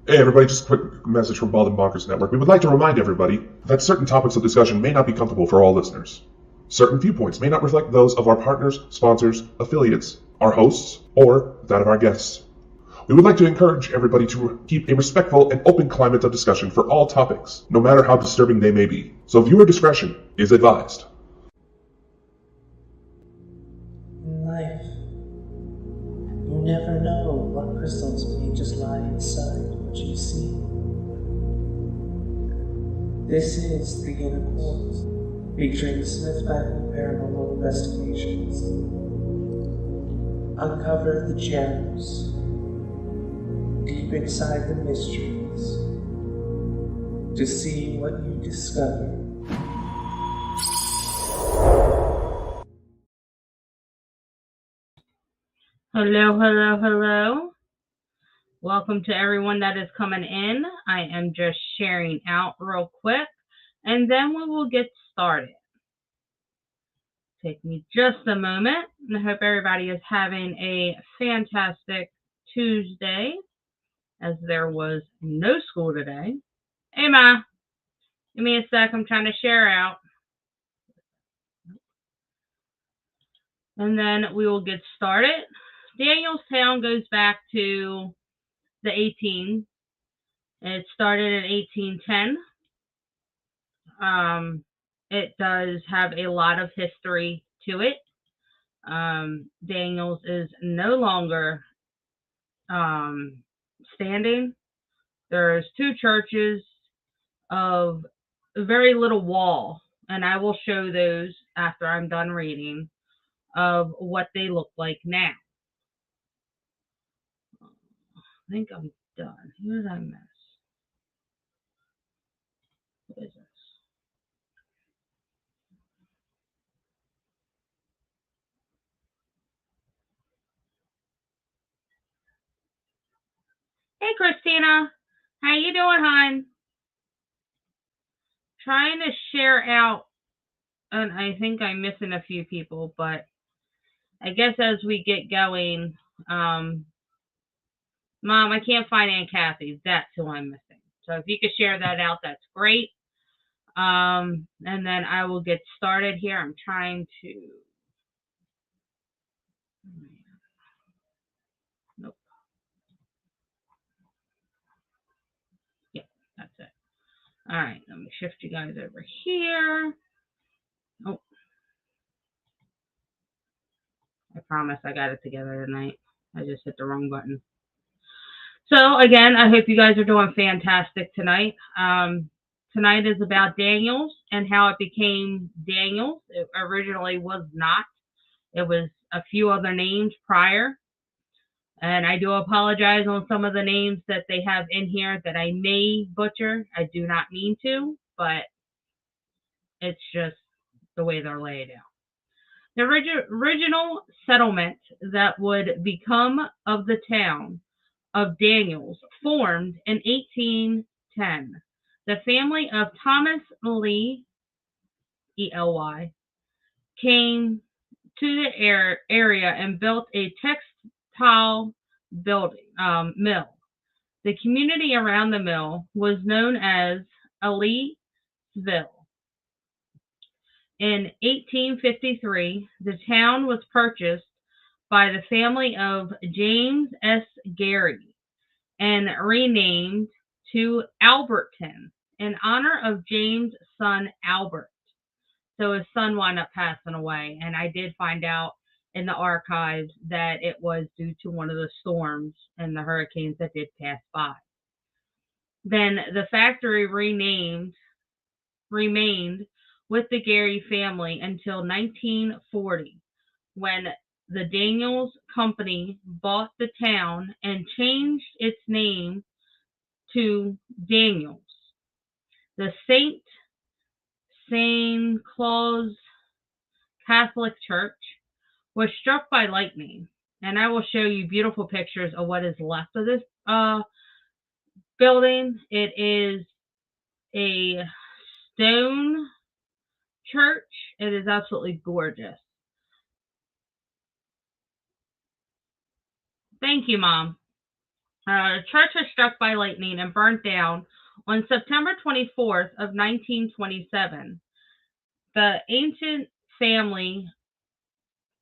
Hey everybody, just a quick message from Bald and Bonkers Network. We would like to remind everybody that certain topics of discussion may not be comfortable for all listeners. Certain viewpoints may not reflect those of our partners, sponsors, affiliates, our hosts, or that of our guests. We would like to encourage everybody to keep a respectful and open climate of discussion for all topics, no matter how disturbing they may be. So viewer discretion is advised. In life, you never know what crystals may just lie inside what you see. This is the Inner Court, featuring Smith Bible Paranormal Investigations. Uncover the gems deep inside the mysteries to see what you discover. Hello, hello, hello. Welcome to everyone that is coming in. I am just sharing out real quick, and then we will get started. Take me just a moment, and I hope everybody is having a fantastic Tuesday, as there was no school today. Hey, Ma, give me a sec. I'm trying to share out. And then we will get started. Danielstown goes back to the 18. It started in 1810. It does have a lot of history to it. Daniels is no longer standing. There's two churches of very little wall, and I will show those after I'm done reading of what they look like now. I think I'm done. Who did I miss? What is this? Hey, Christina. How you doing, hon? Trying to share out, and I think I'm missing a few people, but I guess as we get going, Mom, I can't find Aunt Kathy. That's who I'm missing. So if you could share that out, that's great. And then I will get started here. I'm trying to. Nope. Yeah, that's it. All right, let me shift you guys over here. Oh, I promise I got it together tonight. I just hit the wrong button. So again, I hope you guys are doing fantastic tonight. Tonight is about Daniels and how it became Daniels. It originally was not. It was a few other names prior. And I do apologize on some of the names that they have in here that I may butcher. I do not mean to, but it's just the way they're laid out. The original settlement that would become of the town of Daniels formed in 1810. The family of Thomas Ely, E-L-Y, came to the area and built a textile building mill. The community around the mill was known as Elysville. In 1853, the town was purchased by the family of James S. Gary and renamed to Alberton in honor of James' son Albert. So his son wound up passing away, and I did find out in the archives that it was due to one of the storms and the hurricanes that did pass by. Then the factory remained with the Gary family until 1940, when the Daniels Company bought the town and changed its name to Daniels. The St. Claus Catholic Church was struck by lightning, and I will show you beautiful pictures of what is left of this building. It is a stone church. It is absolutely gorgeous. Thank you, Mom. church was struck by lightning and burnt down on September 24th of 1927. The ancient family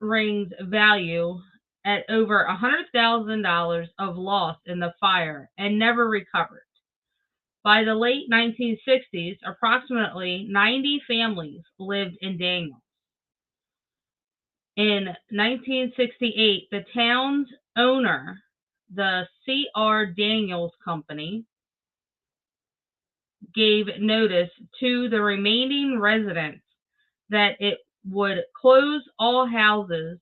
rings value at over $100,000 of loss in the fire and never recovered. By the late 1960s, approximately 90 families lived in Daniels. In 1968, the town's owner, the C.R. Daniels Company, gave notice to the remaining residents that it would close all houses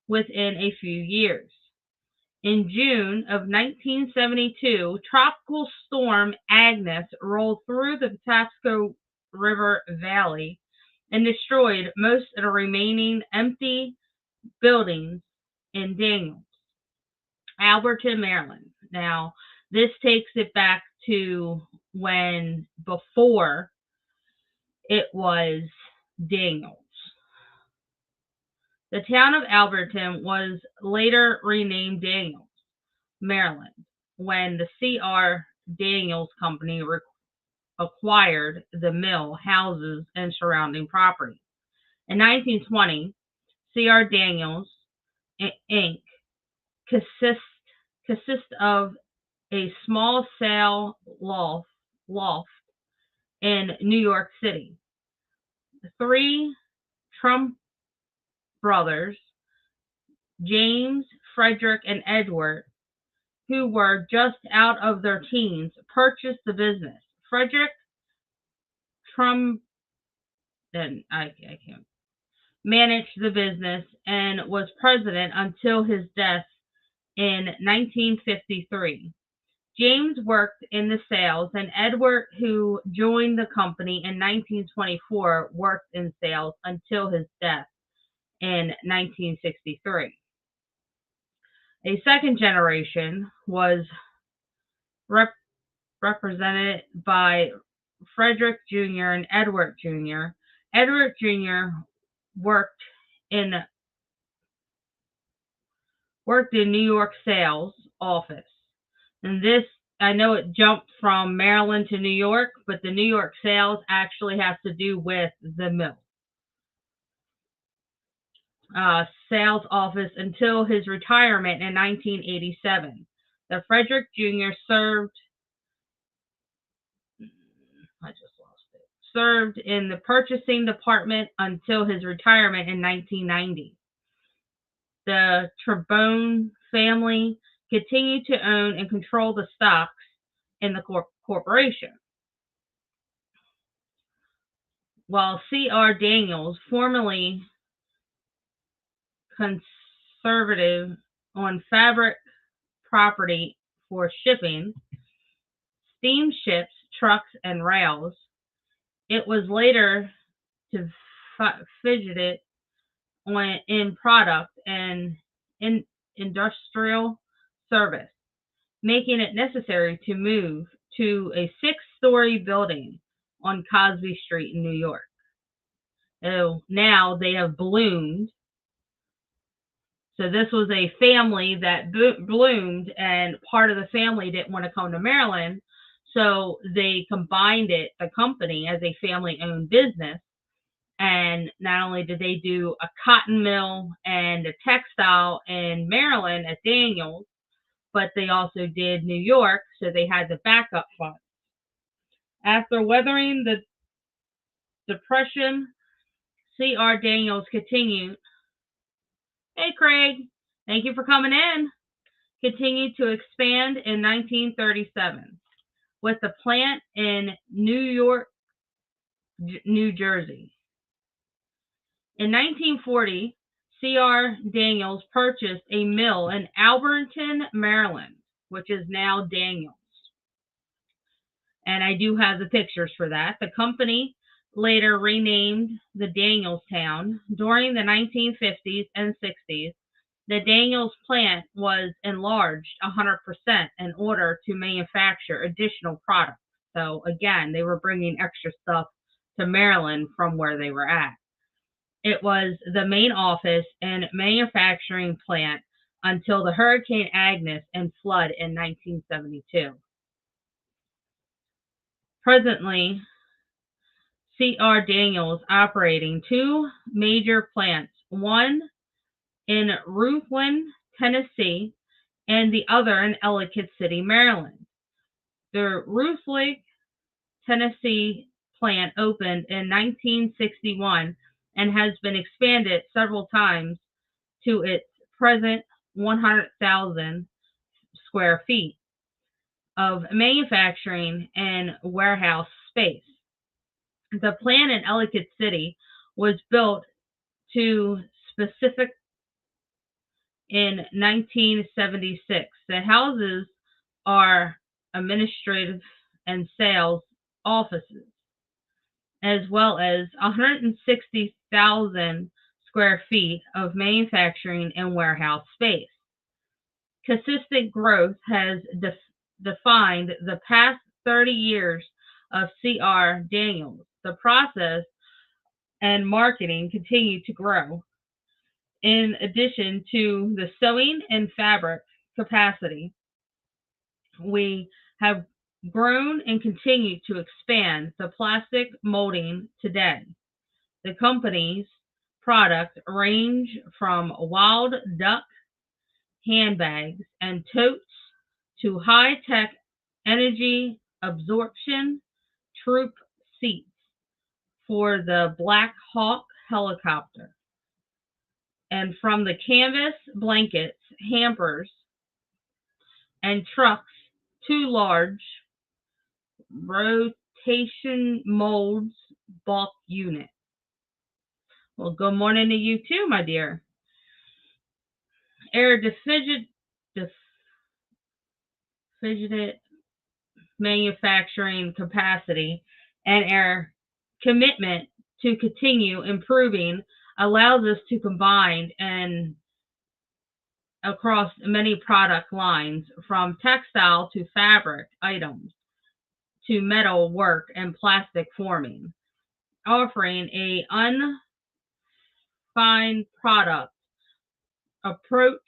within a few years. In June of 1972, Tropical Storm Agnes rolled through the Patapsco River Valley and destroyed most of the remaining empty buildings in Daniels, Alberton, Maryland. Now, this takes it back to when before it was Daniels. The town of Alberton was later renamed Daniels, Maryland, when the C.R. Daniels Company acquired the mill, houses, and surrounding property. In 1920, C.R. Daniels, Inc. consists of a small sail loft in New York City. The three Trump brothers, James, Frederick, and Edward, who were just out of their teens, purchased the business. Frederick Trump, managed the business and was president until his death in 1953. James worked in the sales, and Edward, who joined the company in 1924, worked in sales until his death in 1963. A second generation was represented by Frederick Jr. and Edward Jr. Edward Jr. worked in New York sales office. And this, I know it jumped from Maryland to New York, but the New York sales actually has to do with the mill. Sales office until his retirement in 1987. The Frederick Jr. served in the purchasing department until his retirement in 1990. The Trebone family continued to own and control the stocks in the corporation, while C.R. Daniels, formerly conservative on fabric property for shipping, steamships, trucks, and rails, it was later to fidgeted on in product and in industrial service, making it necessary to move to a 6-story building on Cosby Street in New York. So now they have bloomed. So this was a family that bloomed, and part of the family didn't want to come to Maryland, so they combined the company as a family-owned business. And not only did they do a cotton mill and a textile in Maryland at Daniels, but they also did New York, so they had the backup funds. After weathering the Depression, C.R. Daniels continued. Hey, Craig, thank you for coming in. Continued to expand in 1937 with the plant in New York, New Jersey. In 1940, C.R. Daniels purchased a mill in Alberton, Maryland, which is now Daniels. And I do have the pictures for that. The company later renamed the Danielstown. During the 1950s and 60s, the Daniels plant was enlarged 100% in order to manufacture additional products. So again, they were bringing extra stuff to Maryland from where they were at. It was the main office and manufacturing plant until the Hurricane Agnes and flood in 1972. Presently, C.R. Daniels operating two major plants, one in Ruthven, Tennessee, and the other in Ellicott City, Maryland. The Ruthven, Tennessee plant opened in 1961 and has been expanded several times to its present 100,000 square feet of manufacturing and warehouse space. The plant in Ellicott City was built to specific in 1976. The houses are administrative and sales offices, as well as 160,000 square feet of manufacturing and warehouse space. Consistent growth has defined the past 30 years of C.R. Daniels. The process and marketing continue to grow. In addition to the sewing and fabric capacity, we have grown and continue to expand the plastic molding today. The company's products range from wild duck handbags and totes to high-tech energy absorption troop seats for the Black Hawk helicopter. And from the canvas blankets, hampers, and trucks to large rotation molds bulk unit. Well, good morning to you too, my dear. Air deficient manufacturing capacity and our commitment to continue improving allows us to combine and across many product lines, from textile to fabric items to metal work and plastic forming, offering a unfined product approach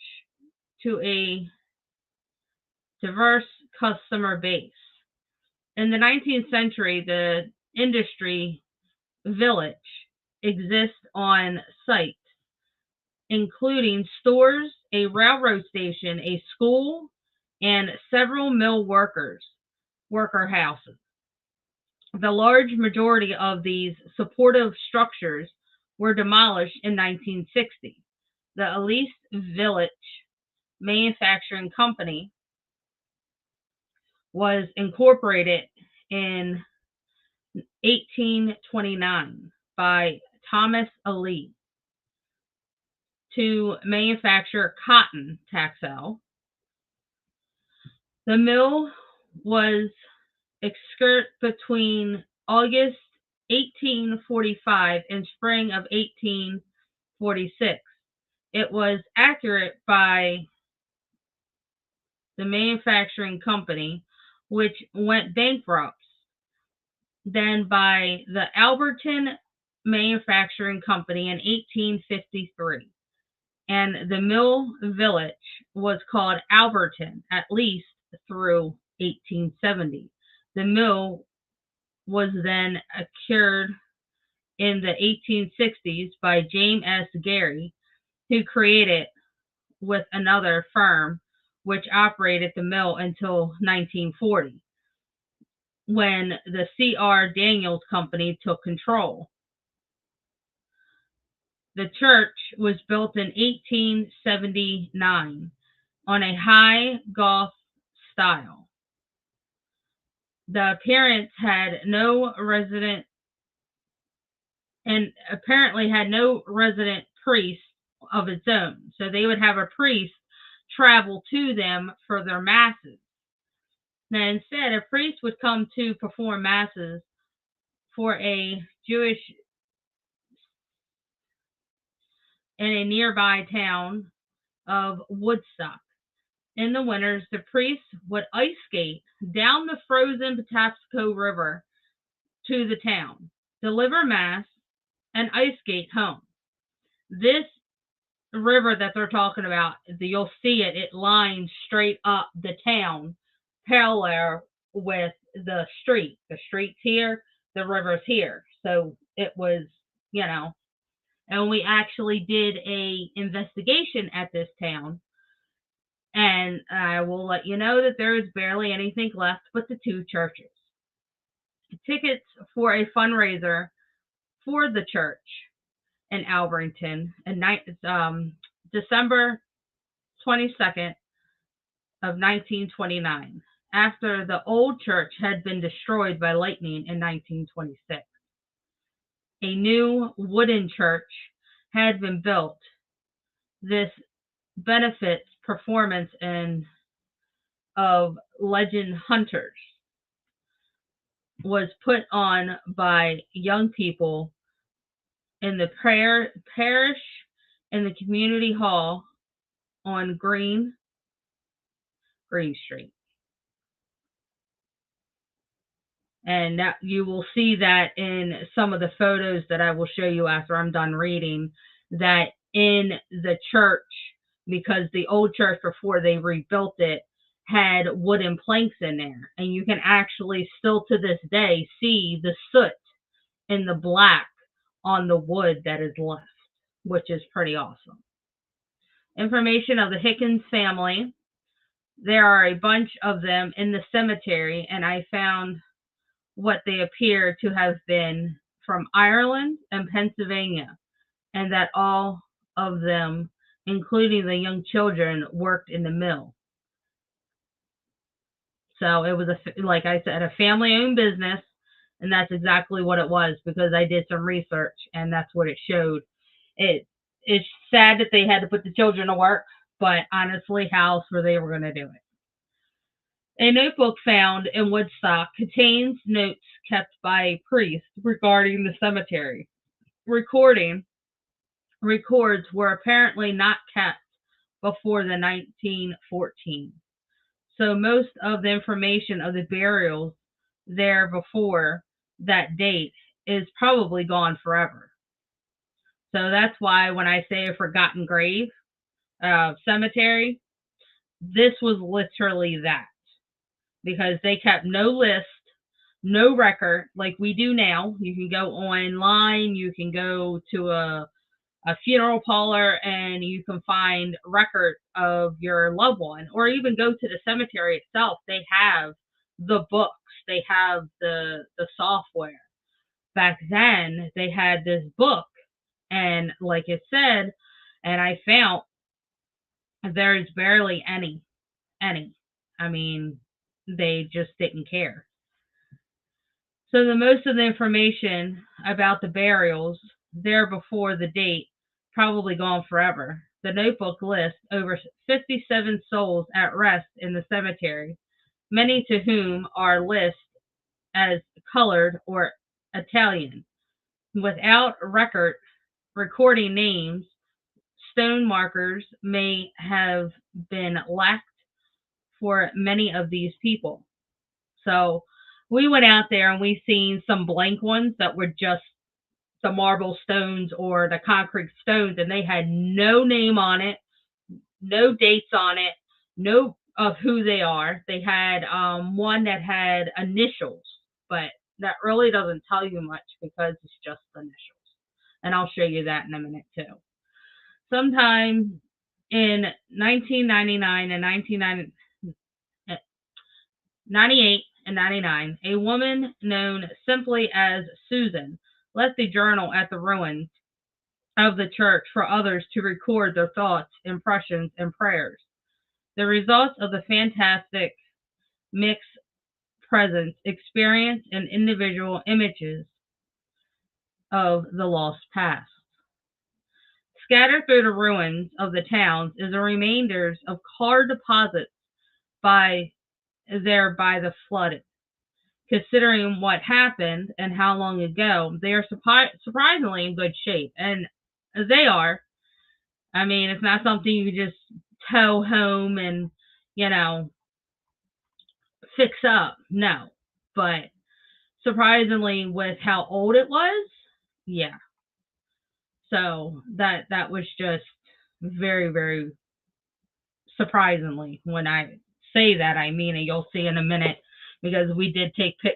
to a diverse customer base. In the 19th century, the industry village exists on site, including stores, a railroad station, a school, and several mill worker houses. The large majority of these supportive structures were demolished in 1960. The Ellis Village Manufacturing Company was incorporated in 1829 by Thomas Ellis to manufacture cotton textile. The mill was extant between August 1845 and spring of 1846. It was acquired by the manufacturing company, which went bankrupt, then by the Alberton Manufacturing Company in 1853. And the mill village was called Alberton at least through 1870. The mill was then acquired in the 1860s by James S. Gary, who created with another firm which operated the mill until 1940, when the C.R. Daniels Company took control. The church was built in 1879 on a high Gothic style. The appearance had no resident and apparently had no resident priest of its own. So they would have a priest travel to them for their masses. Now instead, a priest would come to perform masses for a Jewish in a nearby town of Woodstock. In the winters, the priest would ice skate down the frozen Patapsco River to the town, deliver mass, and ice skate home. This river that they're talking about, you'll see it. It lines straight up the town, parallel with the street. The street's here, the river's here. So it was, you know, and we actually did a investigation at this town. And I will let you know that there is barely anything left but the two churches. Tickets for a fundraiser for the church in Alberton in December 22nd of 1929, after the old church had been destroyed by lightning in 1926. A new wooden church had been built. This benefits performance of Legend Hunters was put on by young people in the parish in the community hall on Green Street. And that, you will see that in some of the photos that I will show you after I'm done reading, that in the church, because the old church before they rebuilt it had wooden planks in there. And you can actually still to this day see the soot and the black on the wood that is left, which is pretty awesome. Information of the Hickens family. There are a bunch of them in the cemetery, and I found what they appear to have been from Ireland and Pennsylvania, and that all of them, including the young children, worked in the mill. So it was, like I said, a family-owned business, and that's exactly what it was, because I did some research, and that's what it showed. It's sad that they had to put the children to work, but honestly, how else were they going to do it? A notebook found in Woodstock contains notes kept by a priest regarding the cemetery. Records were apparently not kept before the 1914. So most of the information of the burials there before that date is probably gone forever. So that's why when I say a forgotten grave cemetery, this was literally that. Because they kept no list, no record like we do now. You can go online, you can go to a funeral parlor, and you can find record of your loved one, or even go to the cemetery itself. They have the books, they have the software. Back then, they had this book, and like it said, and I found there's barely any. I mean, they just didn't care. So the most of the information about the burials there before the date probably gone forever. The notebook lists over 57 souls at rest in the cemetery, many to whom are listed as colored or Italian. Without recording names, stone markers may have been lacked for many of these people. So we went out there and we seen some blank ones that were just the marble stones or the concrete stones, and they had no name on it, no dates on it, no of who they are. They had one that had initials, but that really doesn't tell you much because it's just initials. And I'll show you that in a minute too. Sometime in 1999 and 98 and 99, a woman known simply as Susan left a journal at the ruins of the church for others to record their thoughts, impressions, and prayers. The results of the fantastic mixed presence, experience, and individual images of the lost past. Scattered through the ruins of the towns is the remainders of card deposits by the flooded. Considering what happened and how long ago, they are surprisingly in good shape. And they are. I mean, it's not something you just tow home and, fix up. No. But surprisingly, with how old it was, yeah. So that was just Very, very surprisingly. When I say that, I mean it. You'll see in a minute, because we did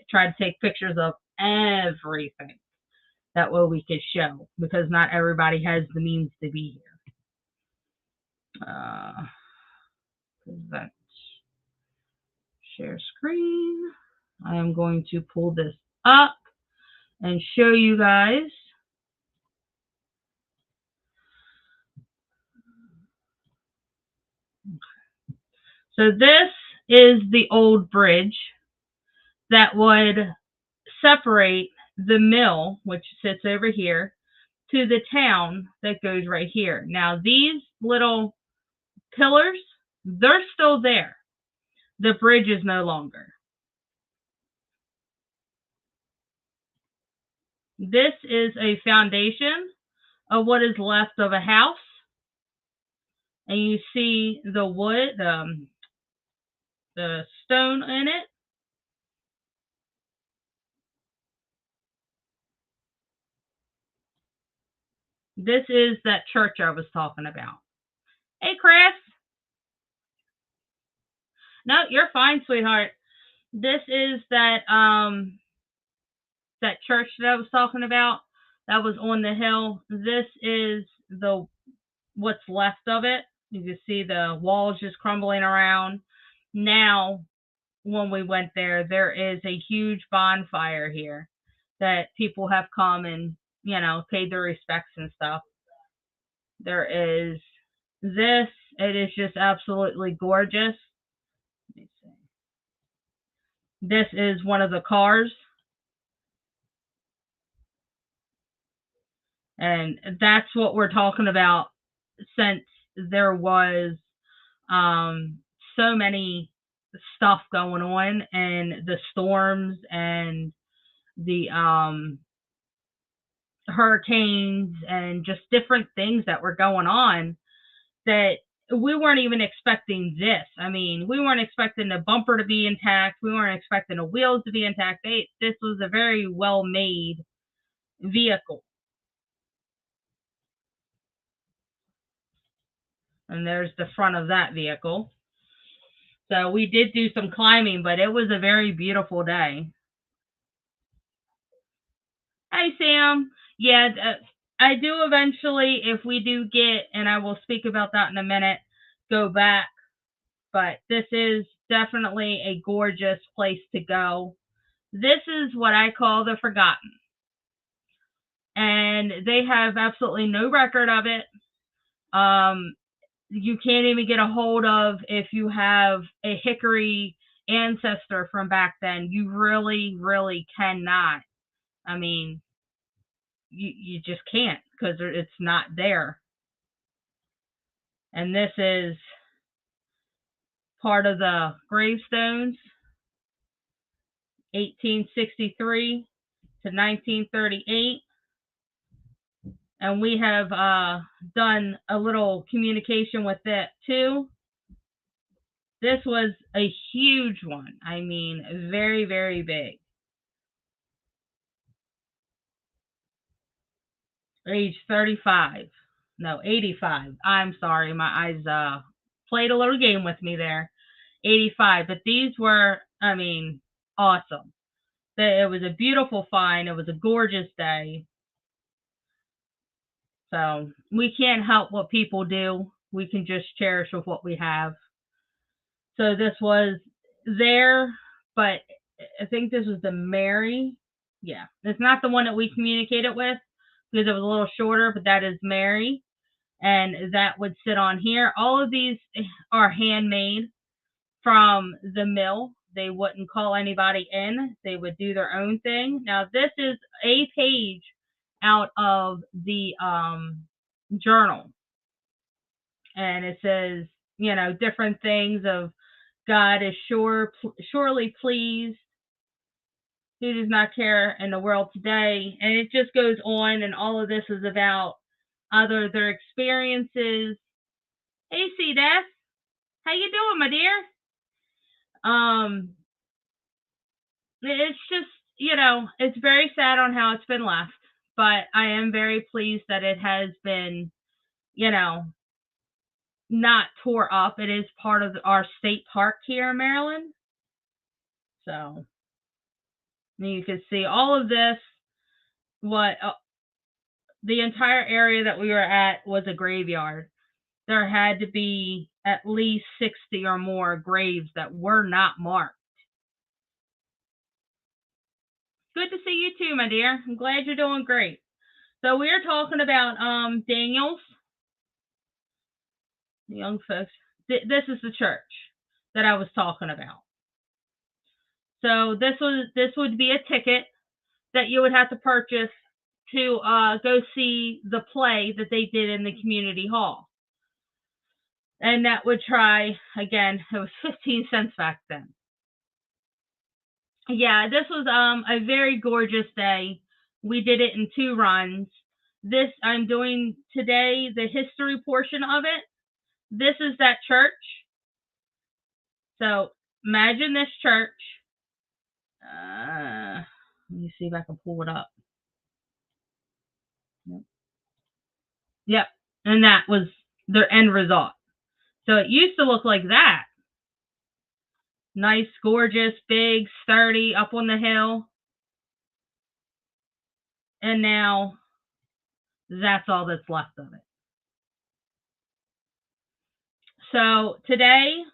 try to take pictures of everything. That way we could show, because not everybody has the means to be here. Present, share screen. I am going to pull this up and show you guys. So this is the old bridge that would separate the mill, which sits over here, to the town that goes right here. Now these little pillars, they're still there. The bridge is no longer. This is a foundation of what is left of a house. And you see the wood, the stone in it. This is that church I was talking about. Hey, Chris. No, you're fine, sweetheart. This is that that church that I was talking about. That was on the hill. This is the what's left of it. You can see the walls just crumbling around. Now, when we went there, there is a huge bonfire here that people have come and, paid their respects and stuff. There is this. It is just absolutely gorgeous. Let me see. This is one of the cars. And that's what we're talking about, since there was so many stuff going on, and the storms and the hurricanes and just different things that were going on, that we weren't even expecting this. I mean, we weren't expecting the bumper to be intact. We weren't expecting the wheels to be intact. This was a very well-made vehicle. And there's the front of that vehicle. So we did do some climbing, but it was a very beautiful day. Hi, Sam. Yeah, I do eventually, if we do get, and I will speak about that in a minute, go back. But this is definitely a gorgeous place to go. This is what I call the Forgotten. And they have absolutely no record of it. You can't even get a hold of, if you have a Hickory ancestor from back then. You really, really cannot. I mean, you just can't, because it's not there. And this is part of the gravestones, 1863 to 1938. And we have done a little communication with it too. This was a huge one. I mean, very, very big. Age 35. No, 85. I'm sorry. My eyes played a little game with me there. 85. But these were, I mean, awesome. It was a beautiful find. It was a gorgeous day. So we can't help what people do. We can just cherish with what we have. So this was there, but I think this was the Mary. Yeah, it's not the one that we communicated with, because it was a little shorter, but that is Mary. And that would sit on here. All of these are handmade from the mill. They wouldn't call anybody in. They would do their own thing. Now, this is a page out of the journal. And it says, different things of God is surely pleased. Who does not care in the world today? And it just goes on, and all of this is about other their experiences. Hey, C-Death. How you doing, my dear? It's just, it's very sad on how it's been left, but I am very pleased that it has been, not tore up. It is part of our state park here in Maryland. So you can see all of this. The entire area that we were at was a graveyard. There had to be at least 60 or more graves that were not marked. Good to see you too, my dear. I'm glad you're doing great. So we're talking about Daniels, the young folks. This is the church that I was talking about. So this would be a ticket that you would have to purchase to go see the play that they did in the community hall. And that would again, it was 15 cents back then. Yeah, this was a very gorgeous day. We did it in 2 runs. This, I'm doing today the history portion of it. This is that church. So imagine this church. Let me see if I can pull it up. Yep. And that was their end result. So it used to look like that. Nice, gorgeous, big, sturdy, up on the hill. And now that's all that's left of it. So today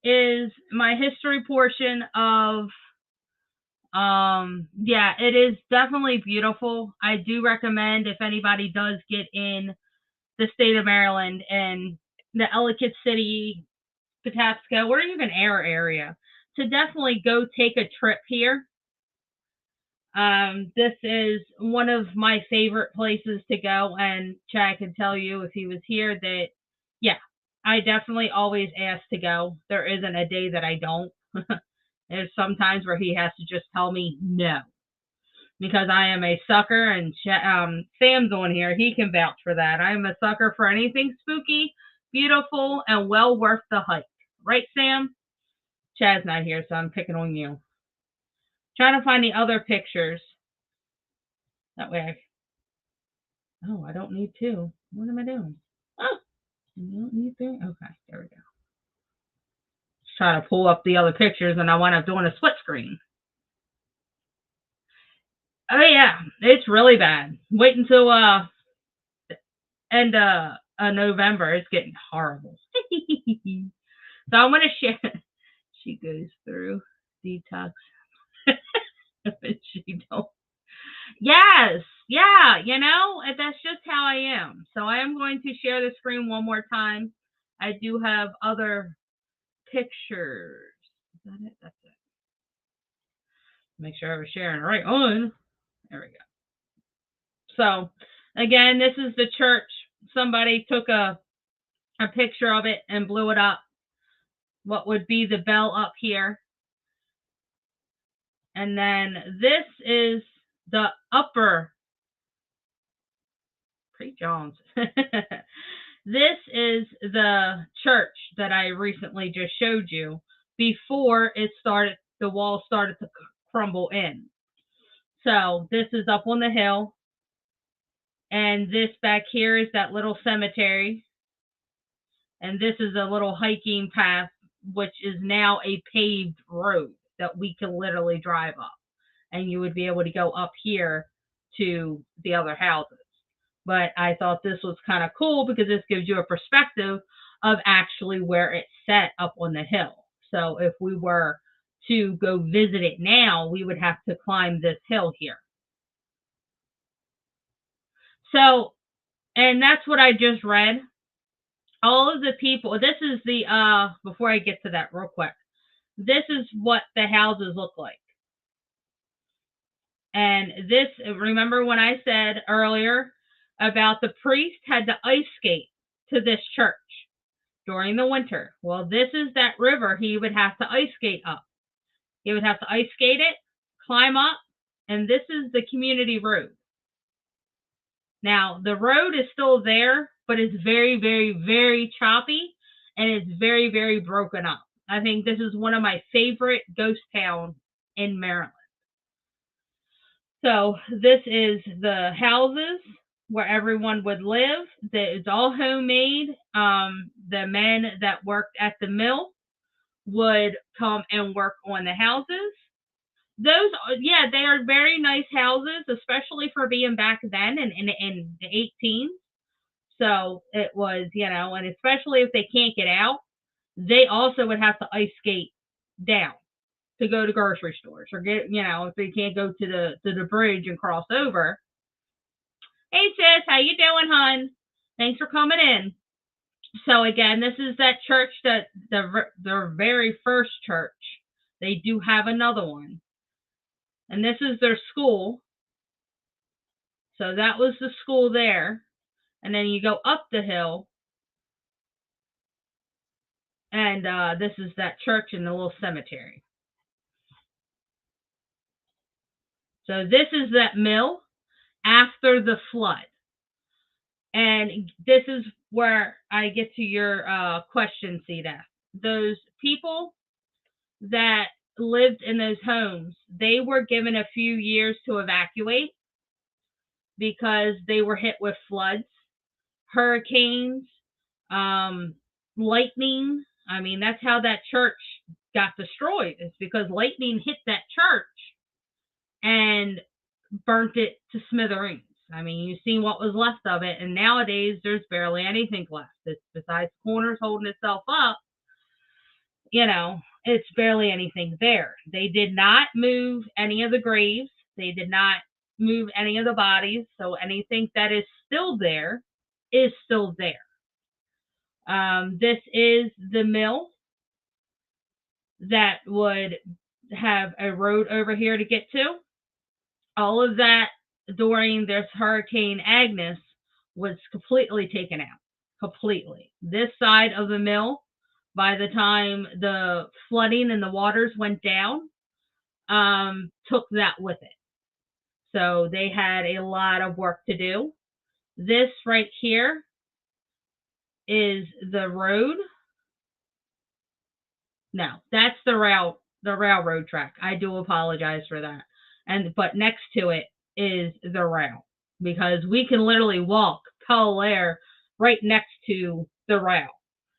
is my history portion of, yeah, it is definitely beautiful. I do recommend, if anybody does get in the state of Maryland and the Ellicott City, Patapsco, or even Air area, to definitely go take a trip here. This is one of my favorite places to go, and Chad can tell you if he was here that, yeah, I definitely always ask to go. There isn't a day that I don't. There's sometimes where he has to just tell me no, because I am a sucker, and Sam's on here. He can vouch for that. I am a sucker for anything spooky, beautiful, and well worth the hike. Right, Sam? Chad's not here, so I'm picking on you. Trying to find the other pictures. That way I don't need 2. What am I doing? Oh, you don't need 3? Okay, there we go. Just trying to pull up the other pictures, and I wind up doing a split screen. Oh yeah, it's really bad. Wait until end of November. It's getting horrible. So I'm gonna share. She goes through detox. She don't. Yes, yeah, that's just how I am. So I am going to share the screen one more time. I do have other pictures. Is that it? That's it. Make sure I was sharing the right one. There we go. So again, this is the church. Somebody took a picture of it and blew it up. What would be the bell up here. And then this is the upper Pre-Jones. This is the church that I recently just showed you before the wall started to crumble in. So this is up on the hill. And this back here is that little cemetery. And this is a little hiking path, which is now a paved road that we can literally drive up. And you would be able to go up here to the other houses. But I thought this was kind of cool because this gives you a perspective of actually where it's set up on the hill. So if we were to go visit it now, we would have to climb this hill here. So, and that's what I just read. All of the people, this is the, before I get to that real quick, this is what the houses look like. And this, remember when I said earlier about the priest had to ice skate to this church during the winter? Well, this is that river he would have to ice skate up. He would have to ice skate it, climb up, and this is the community road. Now, the road is still there, but it's very, very, very choppy, and it's very, very broken up. I think this is one of my favorite ghost towns in Maryland. So this is the houses. where everyone would live. It's all homemade. The men that worked at the mill would come and work on the houses. Those, yeah, they are very nice houses, especially for being back then in the 18s. So it was, and especially if they can't get out, they also would have to ice skate down to go to grocery stores or get, if they can't go to the bridge and cross over. Hey sis, how you doing, hon? Thanks for coming in. So again, this is that church that their very first church. They do have another one. And this is their school. So that was the school there. And then you go up the hill. And this is that church in the little cemetery. So this is that mill after the flood. And this is where I get to your question, Sita. Those people that lived in those homes, they were given a few years to evacuate because they were hit with floods, hurricanes, lightning. I mean, that's how that church got destroyed. It's because lightning hit that church and burnt it to smithereens. I mean, you've seen what was left of it, and nowadays there's barely anything left. It's besides corners holding itself up, it's barely anything there. They did not move any of the graves. They did not move any of the bodies. So anything that is still there is still there. This is the mill that would have a road over here to get to. All of that during this Hurricane Agnes was completely taken out. Completely. This side of the mill, by the time the flooding and the waters went down, took that with it. So they had a lot of work to do. This right here is the road. No, that's the railroad track. I do apologize for that. But next to it is the rail, because we can literally walk Bel Air right next to the rail.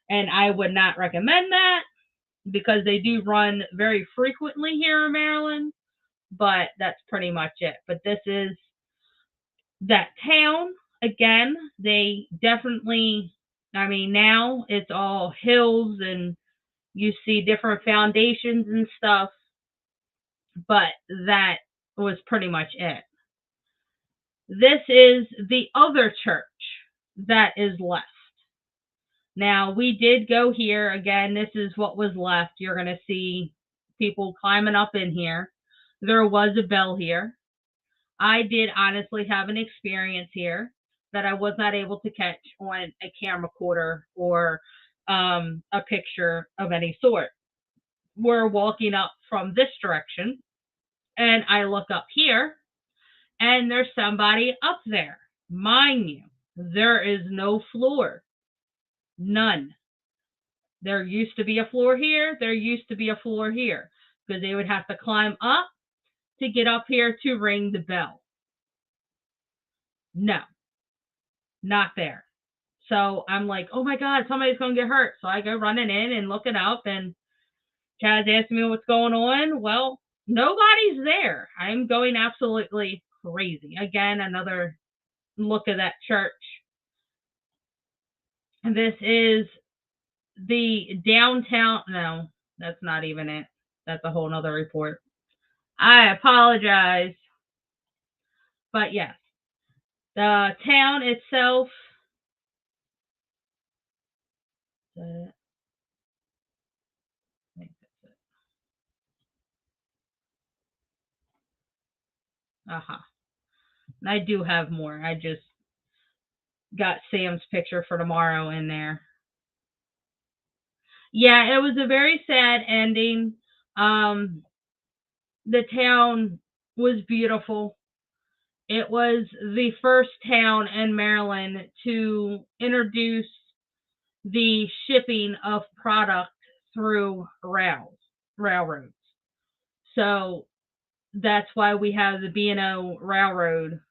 And I would not recommend that because they do run very frequently here in Maryland, but that's pretty much it. But this is that town. Again, they definitely, now it's all hills and you see different foundations and stuff, but that was pretty much it. This is the other church that is left. Now, we did go here. Again, this is what was left. You're going to see people climbing up in here. There was a bell here. I did honestly have an experience here that I was not able to catch on a camcorder or a picture of any sort. We're walking up from this direction, and I look up here, and there's somebody up there. Mind you, there is no floor. None. There used to be a floor here. There used to be a floor here, because they would have to climb up to get up here to ring the bell. No, not there. So I'm like, oh my God, somebody's going to get hurt. So I go running in and looking up, and Chaz asked me what's going on. Well, nobody's there. I'm going absolutely crazy. Again, another look at that church. And this is the downtown. No, that's not even it. That's a whole nother report. I apologize. But yes, the town itself. I do have more. I just got Sam's picture for tomorrow in there. Yeah, it was a very sad ending. The town was beautiful. It was the first town in Maryland to introduce the shipping of product through railroads. So that's why we have the B&O Railroad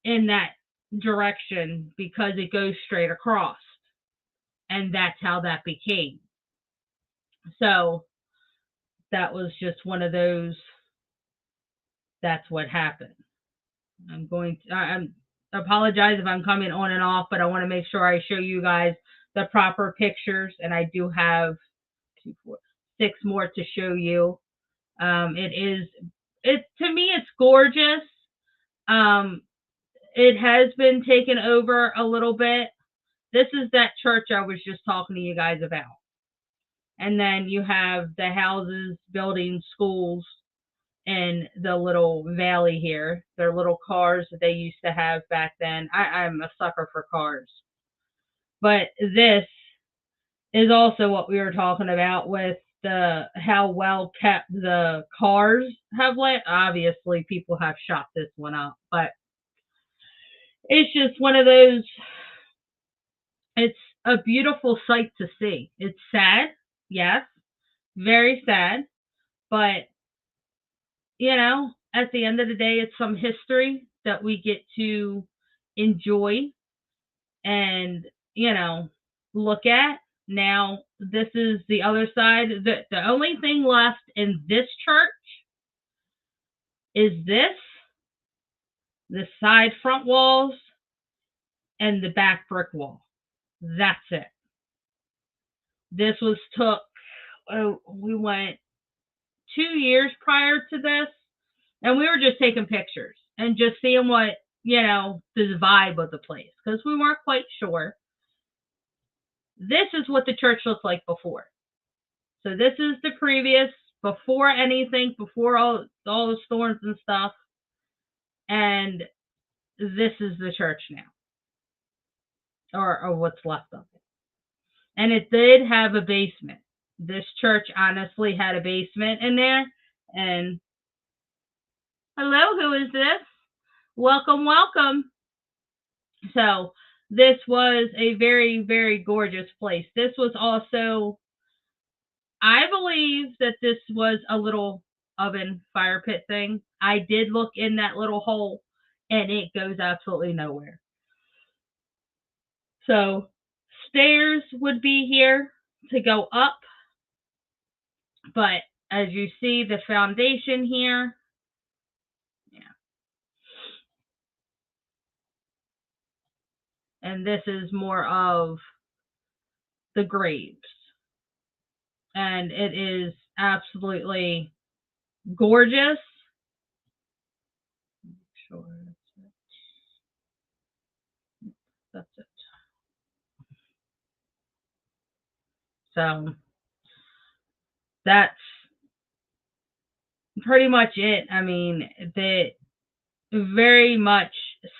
in that direction because it goes straight across. And that's how that became. So that was just one of those, that's what happened. I'm apologize if I'm coming on and off, but I want to make sure I show you guys the proper pictures, and I do have 6 more to show you. To me, it's gorgeous. It has been taken over a little bit. This is that church I was just talking to you guys about. And then you have the houses, buildings, schools, and the little valley here. They're little cars that they used to have back then. I'm a sucker for cars. But this is also what we were talking about with how well kept the cars have lit. Obviously, people have shot this one up, but it's just one of those. It's a beautiful sight to see. It's sad, yes, very sad, but at the end of the day, it's some history that we get to enjoy and, look at. Now, this is the other side. The only thing left in this church is the side front walls, and the back brick wall. That's it. This was we went 2 years prior to this, and we were just taking pictures and just seeing what, the vibe of the place, because we weren't quite sure. This is what the church looked like before. So this is the previous, before anything, before all the storms and stuff. And this is the church now. Or what's left of it. And it did have a basement. This church honestly had a basement in there. And hello, who is this? Welcome, welcome. So this was a very, very gorgeous place. This was also, I believe that this was a little oven fire pit thing. I did look in that little hole, and it goes absolutely nowhere. So stairs would be here to go up. But as you see, the foundation here, and this is more of the graves. And it is absolutely gorgeous. Sure, that's it. So that's pretty much it. I mean, the very much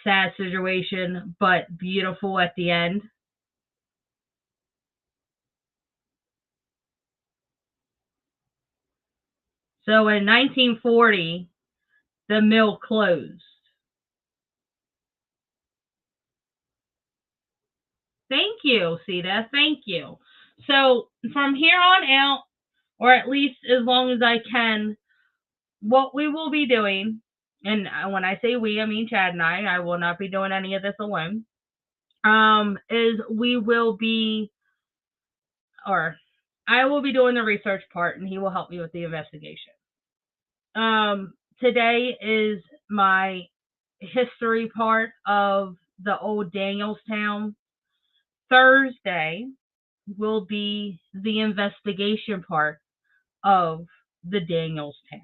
sad situation, but beautiful at the end. So in 1940, the mill closed. Thank you, Sita. Thank you. So from here on out, or at least as long as I can, what we will be doing, and when I say we, I mean Chad and I will not be doing any of this alone, is we will be, or I will be doing the research part, and he will help me with the investigation. Today is my history part of the old Danielstown. Thursday will be the investigation part of the Danielstown.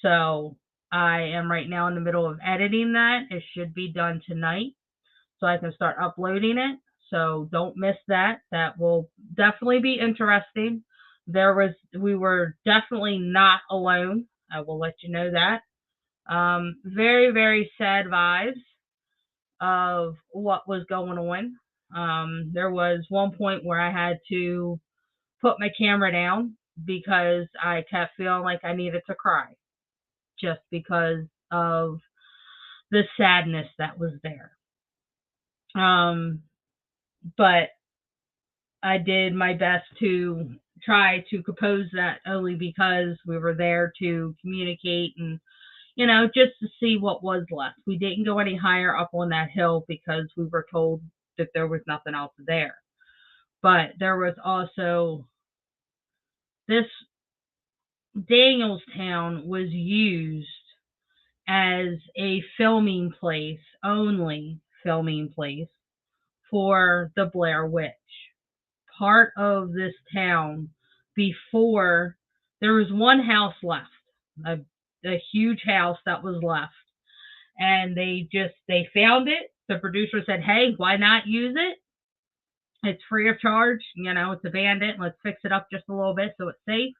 So I am right now in the middle of editing that. It should be done tonight so I can start uploading it. So don't miss that. That will definitely be interesting. We were definitely not alone. I will let you know that. Very, very sad vibes of what was going on. There was one point where I had to put my camera down because I kept feeling like I needed to cry just because of the sadness that was there. But I did my best to try to compose that, only because we were there to communicate and, you know, just to see what was left. We didn't go any higher up on that hill because we were told that there was nothing else there. But there was also this Danielstown was used as a filming place, only filming place for the Blair Witch. Part of this town before there was one house left, a huge house that was left, and they found it. The producer said, "Hey, why not use it? It's free of charge. You know, it's abandoned. Let's fix it up just a little bit so it's safe."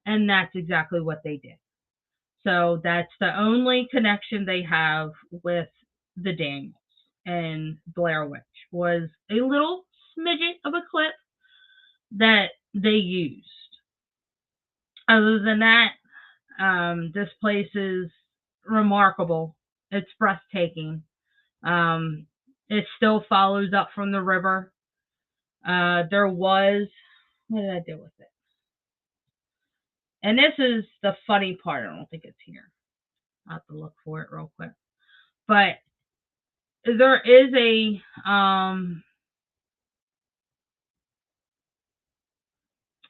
And that's exactly what they did. So that's the only connection they have with the Daniels and Blair Witch, was a little smidget of a clip that they used. Other than that, this place is remarkable. It's breathtaking. It still follows up from the river. There was, what did I do with it? And this is the funny part. I don't think it's here. I'll have to look for it real quick. But there is a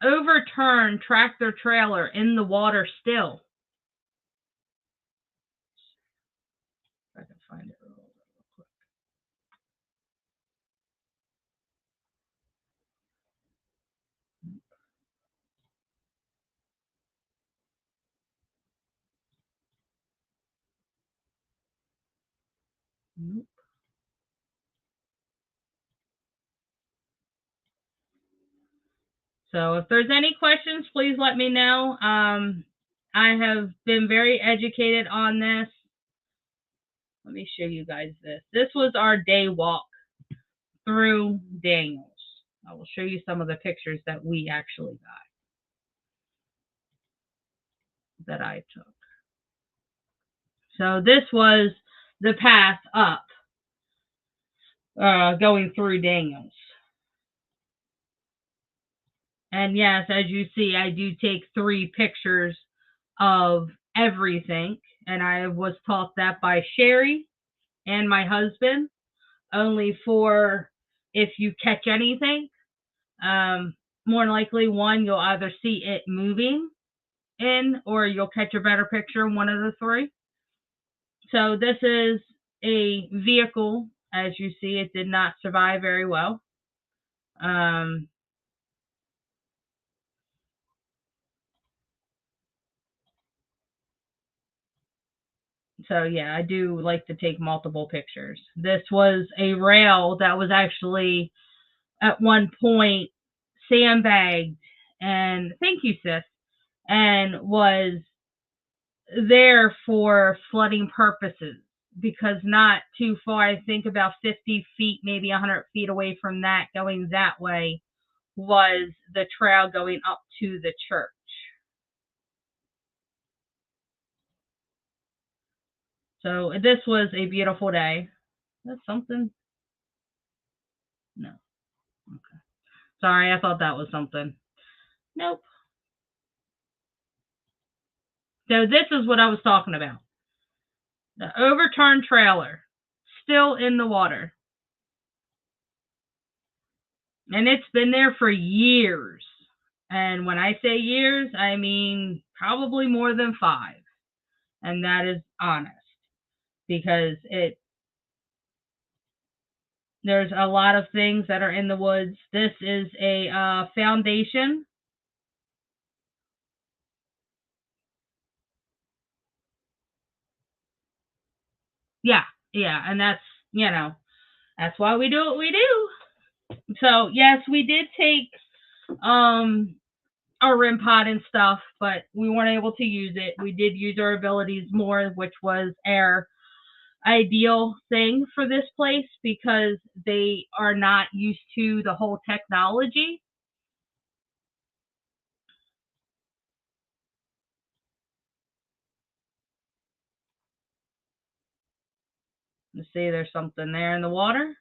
overturned tractor trailer in the water still. If I can find it real quick. Nope. So if there's any questions, please let me know. I have been very educated on this. Let me show you guys this. This was our day walk through Daniels. I will show you some of the pictures that we actually got, that I took. So this was the path up, going through Daniels. And yes, as you see, I do take 3 pictures of everything. And I was taught that by Sherry and my husband, only for if you catch anything. More than likely, one, you'll either see it moving in, or you'll catch a better picture, one of the 3. So this is a vehicle. As you see, it did not survive very well. So yeah, I do like to take multiple pictures. This was a rail that was actually at one point sandbagged, and thank you, sis, and was there for flooding purposes, because not too far, I think about 50 feet, maybe 100 feet away from that, going that way, was the trail going up to the church. So this was a beautiful day. That's something? No. Okay. Sorry, I thought that was something. Nope. So this is what I was talking about. The overturned trailer, still in the water. And it's been there for years. And when I say years, I mean probably more than 5. And that is honest. Because there's a lot of things that are in the woods. This is a foundation. Yeah. And that's, that's why we do what we do. So yes, we did take our REM pod and stuff, but we weren't able to use it. We did use our abilities more, which was our ideal thing for this place, because they are not used to the whole technology. Let's see, there's something there in the water.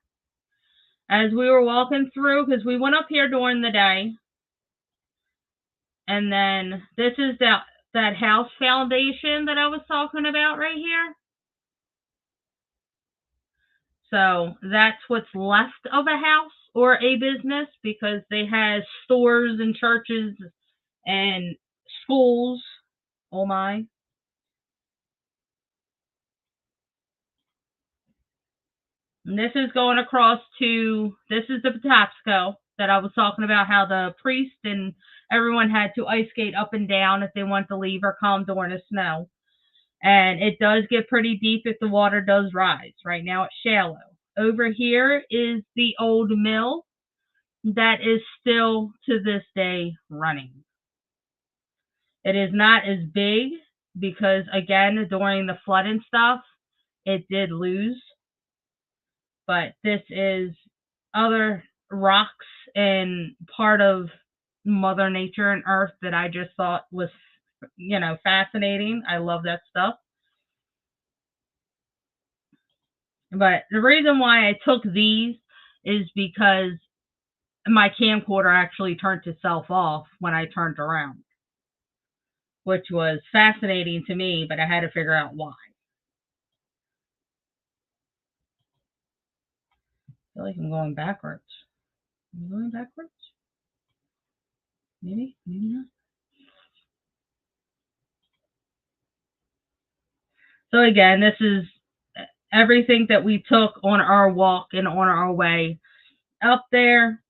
As we were walking through, because we went up here during the day, and then this is the that house foundation that I was talking about right here. So that's what's left of a house or a business, because they had stores and churches and schools. Oh my. And this is going across to, this is the Patapsco that I was talking about, how the priest and everyone had to ice skate up and down if they want to leave or come during the snow. And it does get pretty deep if the water does rise. Right now it's shallow. Over here is the old mill that is still to this day running. It is not as big because, again, during the flood and stuff, it did lose. But this is other rocks and part of Mother Nature and Earth that I just thought was, fascinating. I love that stuff. But the reason why I took these is because my camcorder actually turned itself off when I turned around, which was fascinating to me, but I had to figure out why. I feel like I'm going backwards. Am I going backwards? Maybe not. So again, this is everything that we took on our walk and on our way up there.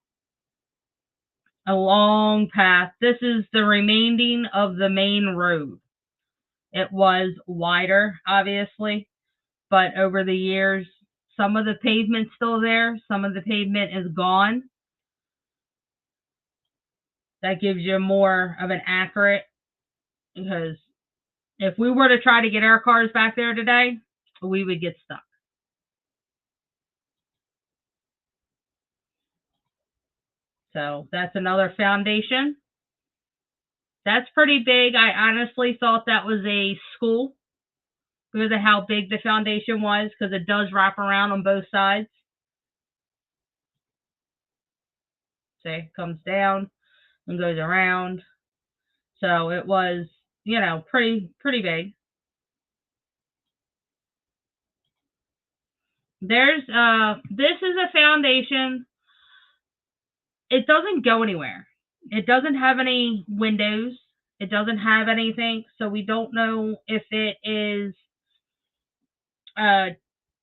A long path. This is the remaining of the main road. It was wider, obviously, but over the years, some of the pavement's still there. Some of the pavement is gone. That gives you more of an accurate, because if we were to try to get our cars back there today, we would get stuck. So that's another foundation. That's pretty big. I honestly thought that was a school because of how big the foundation was, because it does wrap around on both sides. See, it comes down and goes around. So it was, pretty big. There's this is a foundation. It doesn't go anywhere. It doesn't have any windows. It doesn't have anything, so we don't know if it is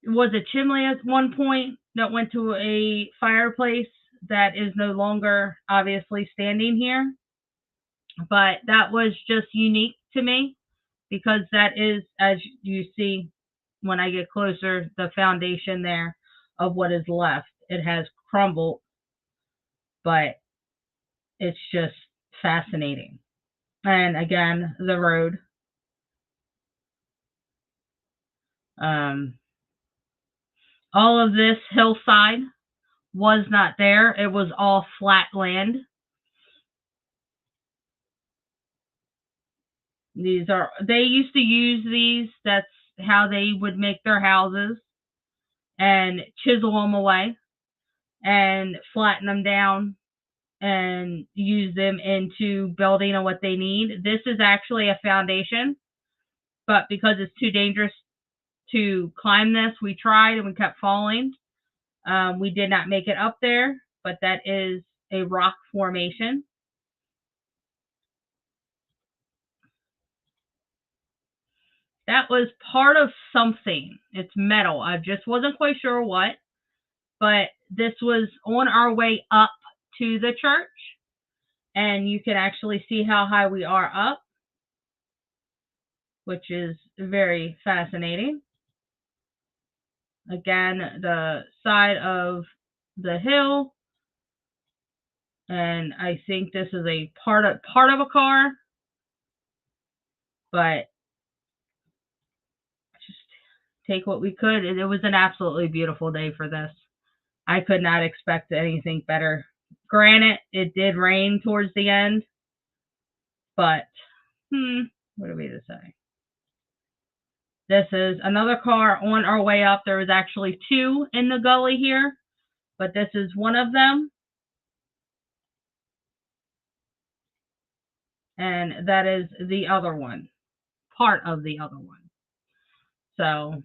was a chimney at one point that went to a fireplace that is no longer obviously standing here. But that was just unique to me, because that is, as you see when I get closer, the foundation there of what is left. It has crumbled, but it's just fascinating. And again, the road. All of this hillside was not there. It was all flat land. They used to use these. That's how they would make their houses and chisel them away and flatten them down and use them into building on what they need. This is actually a foundation, but because it's too dangerous to climb this, we tried and we kept falling. We did not make it up there, but that is a rock formation. That was part of something. It's metal. I just wasn't quite sure what, but this was on our way up to the church, and you can actually see how high we are up, which is very fascinating. Again, the side of the hill, and I think this is a part of a car, but just take what we could. It was an absolutely beautiful day for this. I could not expect anything better. Granted, it did rain towards the end, but what are we to say? This is another car on our way up. There was actually two in the gully here, but this is one of them. And that is the other one, part of the other one. So,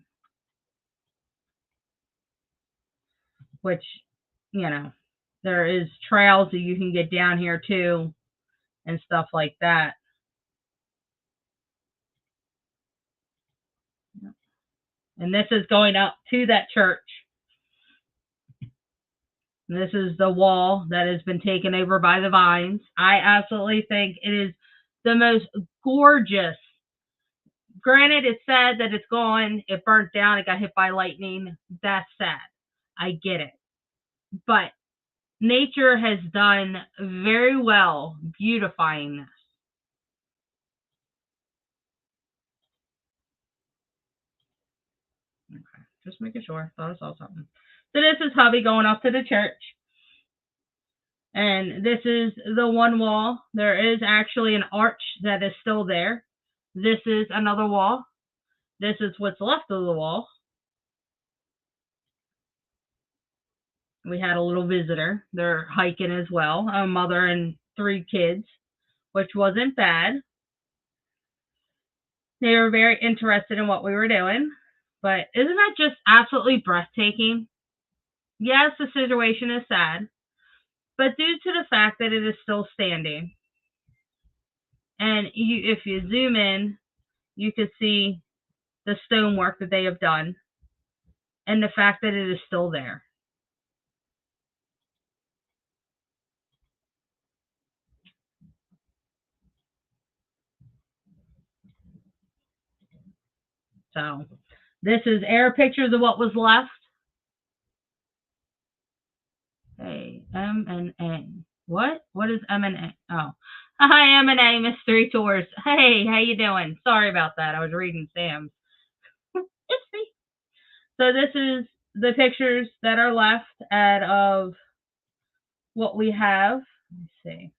which, there is trails that you can get down here too and stuff like that. And this is going up to that church. This is the wall that has been taken over by the vines. I absolutely think it is the most gorgeous. Granted, it's sad that it's gone. It burnt down. It got hit by lightning. That's sad. I get it. But nature has done very well beautifying this. Okay, just making sure. Thought I saw something. So this is hubby going up to the church. And this is the one wall. There is actually an arch that is still there. This is another wall. This is what's left of the wall. We had a little visitor. They're hiking as well. A mother and 3 kids, which wasn't bad. They were very interested in what we were doing. But isn't that just absolutely breathtaking? Yes, the situation is sad. But due to the fact that it is still standing, and if you zoom in, you can see the stonework that they have done and the fact that it is still there. So this is air pictures of what was left. Hey, M&A. What? What is M&A? Oh. Hi, M&A Mystery Tours. Hey, how you doing? Sorry about that. I was reading Sam's. It's me. So this is the pictures that are left out of what we have. Let's see.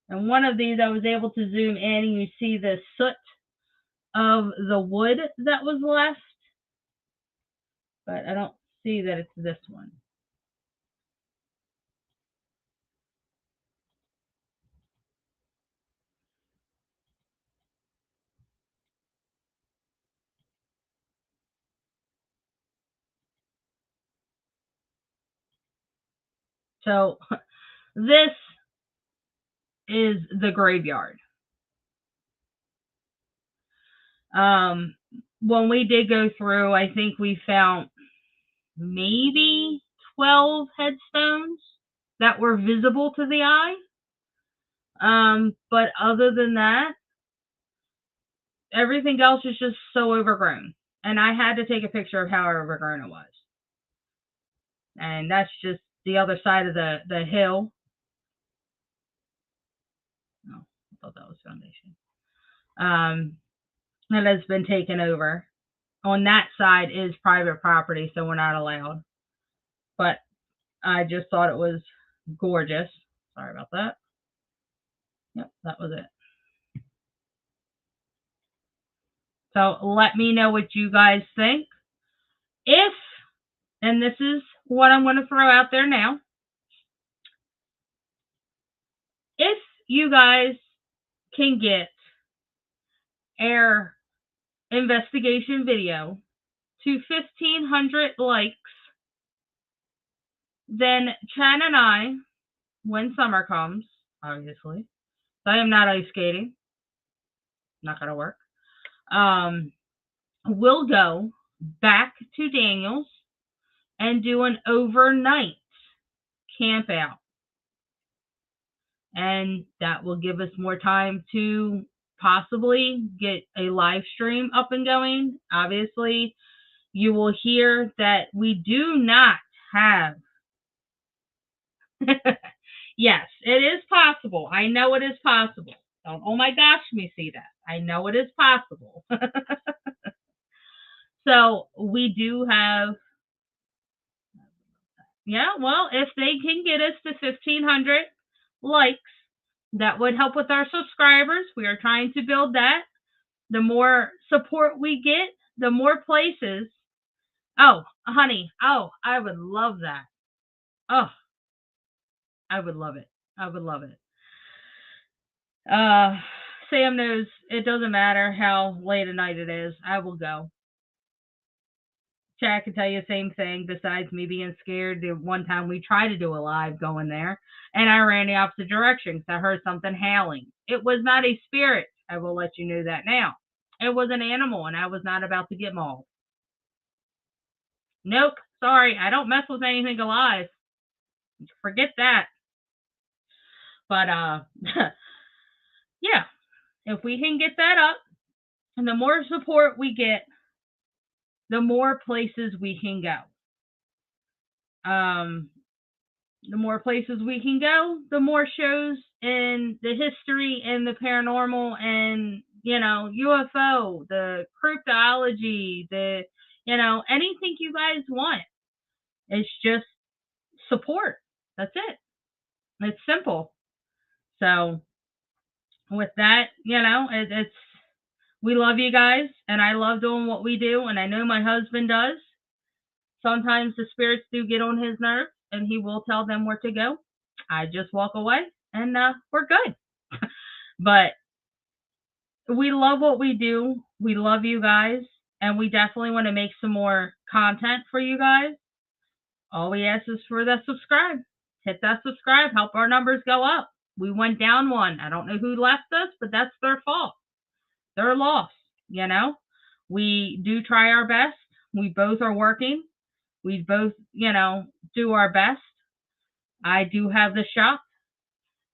And one of these I was able to zoom in and you see the soot of the wood that was left. But I don't see that it's this one. So this is the graveyard. When we did go through, I think we found maybe 12 headstones that were visible to the eye. But other than that, everything else is just so overgrown. And I had to take a picture of how overgrown it was. And that's just the other side of the hill. Oh, I thought that was foundation. That has been taken over. On that side is private property, so we're not allowed. But I just thought it was gorgeous. Sorry about that. Yep, that was it. So let me know what you guys think. If, and this is what I'm going to throw out there now, if you guys can get our investigation video to 1,500 likes, then Chan and I, when summer comes, obviously, I am not ice skating, not going to work, we'll go back to Daniels and do an overnight camp out. And that will give us more time to possibly get a live stream up and going. Obviously, you will hear that we do not have. Yes, it is possible. I know it is possible. Don't, oh my gosh, me see that. I know it is possible. So we do have, yeah, well, if they can get us to 1,500 likes, that would help with our subscribers. We are trying to build that. The more support we get, the more places. Oh, honey. Oh, I would love that. Oh, I would love it. I would love it. Sam knows it doesn't matter how late at night it is. I will go. Chad can tell you the same thing. Besides me being scared, the one time we tried to do a live going there, and I ran the opposite direction because I heard something howling. It was not a spirit. I will let you know that now. It was an animal, and I was not about to get mauled. Nope. Sorry, I don't mess with anything alive. Forget that. But yeah, if we can get that up, and the more support we get, the more places we can go. The more places we can go, the more shows in the history and the paranormal and, UFO, the cryptology, the, anything you guys want. It's just support. That's it. It's simple. So with that, it's, we love you guys, and I love doing what we do, and I know my husband does. Sometimes the spirits do get on his nerves, and he will tell them where to go. I just walk away, and we're good. But we love what we do. We love you guys, and we definitely want to make some more content for you guys. All we ask is for the subscribe. Hit that subscribe. Help our numbers go up. We went down one. I don't know who left us, but that's their fault. Their loss, We do try our best. We both are working. We both, do our best. I do have the shop.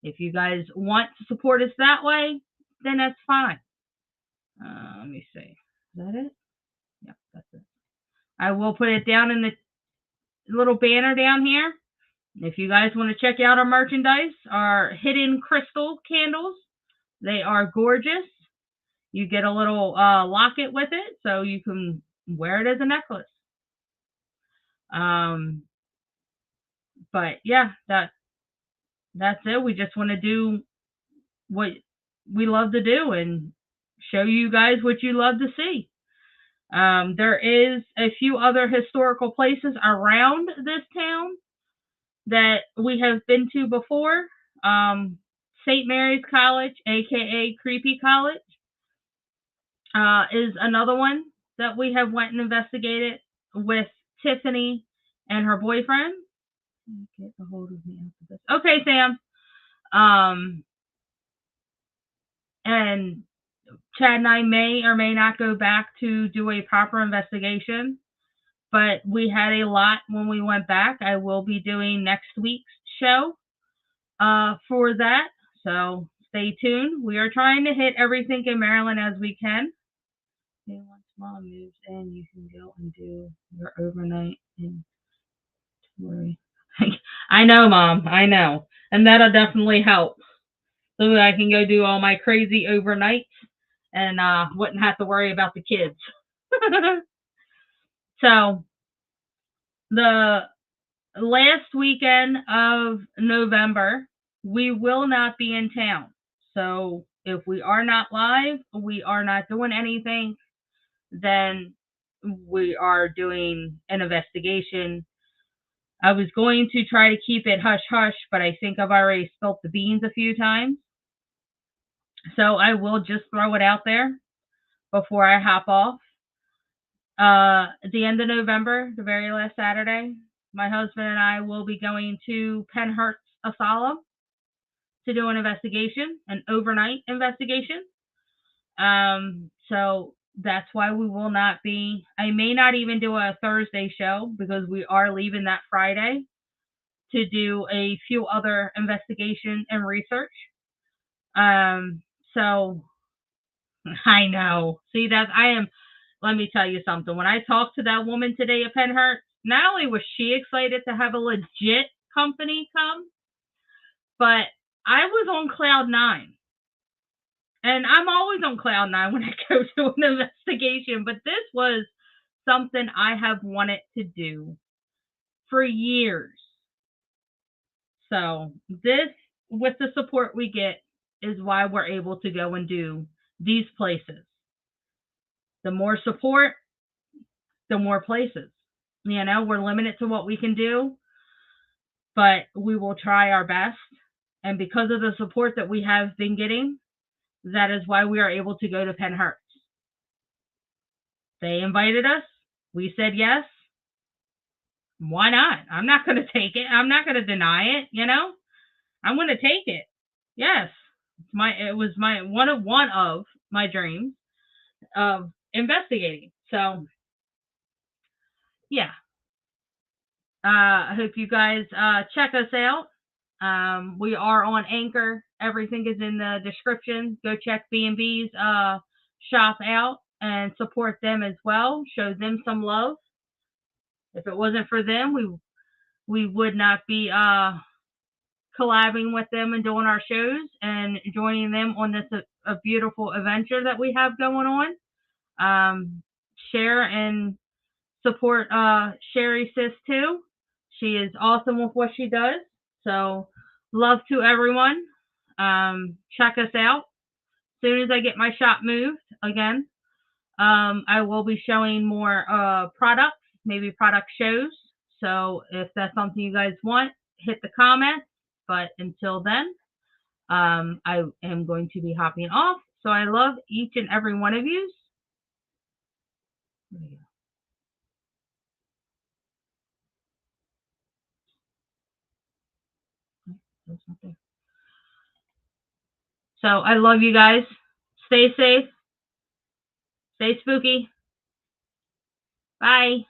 If you guys want to support us that way, then that's fine. Let me see. Is that it? Yep, that's it. I will put it down in the little banner down here. If you guys want to check out our merchandise, our hidden crystal candles, they are gorgeous. You get a little locket with it, so you can wear it as a necklace. But yeah, that's it. We just want to do what we love to do and show you guys what you love to see. There is a few other historical places around this town that we have been to before. St. Mary's College, aka Creepy College, is another one that we have went and investigated with Tiffany and her boyfriend. Get a hold of me after this. Okay, Sam. And Chad and I may or may not go back to do a proper investigation, but we had a lot when we went back. I will be doing next week's show for that, so stay tuned. We are trying to hit everything in Maryland as we can. Once Mom moves in, you can go and do your overnight. And don't worry. I know, Mom. I know. And that'll definitely help. So I can go do all my crazy overnights and wouldn't have to worry about the kids. So the last weekend of November, we will not be in town. So if we are not live, we are not doing anything, then we are doing an investigation. I was going to try to keep it hush-hush, but I think I've already spilt the beans a few times. So I will just throw it out there before I hop off. At the end of November, the very last Saturday, my husband and I will be going to Penhurst Asylum to do an investigation, an overnight investigation. So that's why we will not be, I may not even do a Thursday show because we are leaving that Friday to do a few other investigation and research. So I know. See, that I am, let me tell you something. When I talked to that woman today at Penhurst, not only was she excited to have a legit company come, but I was on cloud 9. And I'm always on cloud 9 when I go to an investigation, but this was something I have wanted to do for years. So this, with the support we get, is why we're able to go and do these places. The more support, the more places. We're limited to what we can do, but we will try our best. And because of the support that we have been getting, that is why we are able to go to Penhurst. They invited us. We said yes. Why not? I'm not going to take it. I'm not going to deny it, you know? I'm going to take it. Yes. It was one of my dreams of investigating. So, yeah. I hope you guys check us out. We are on Anchor. Everything is in the description. Go check B&B's shop out and support them as well. Show them some love. If it wasn't for them, we would not be collabing with them and doing our shows and joining them on this a beautiful adventure that we have going on. Share and support Sherry Sis too. She is awesome with what she does. So love to everyone. Check us out. As soon as I get my shop moved again, I will be showing more products, maybe product shows. So if that's something you guys want, hit the comments. But until then, I am going to be hopping off. So I love each and every one of you. So I love you guys. Stay safe. Stay spooky. Bye.